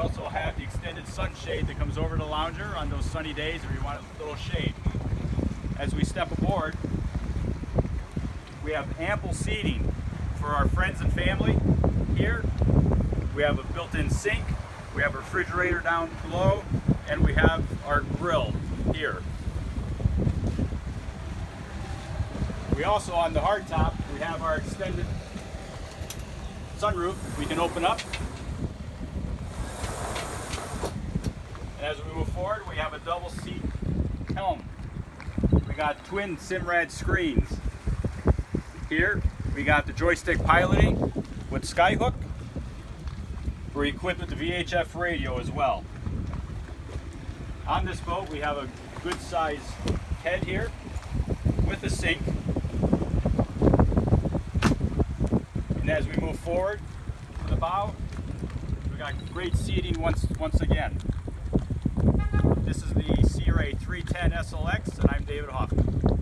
also have the extended sunshade that comes over the lounger on those sunny days where you want a little shade. As we step aboard, we have ample seating for our friends and family here. We have a built-in sink, we have a refrigerator down below, and we have our grill here. We also, on the hardtop, we have our extended sunroof we can open up. And as we move forward, we have a double seat helm. We got twin Simrad screens. Here, we got the joystick piloting with Skyhook. We're equipped with the VHF radio as well. On this boat, we have a good size head here with a sink. And as we move forward to the bow, we got great seating once again. This is the Sea Ray 310 SLX, and I'm David Hoffman.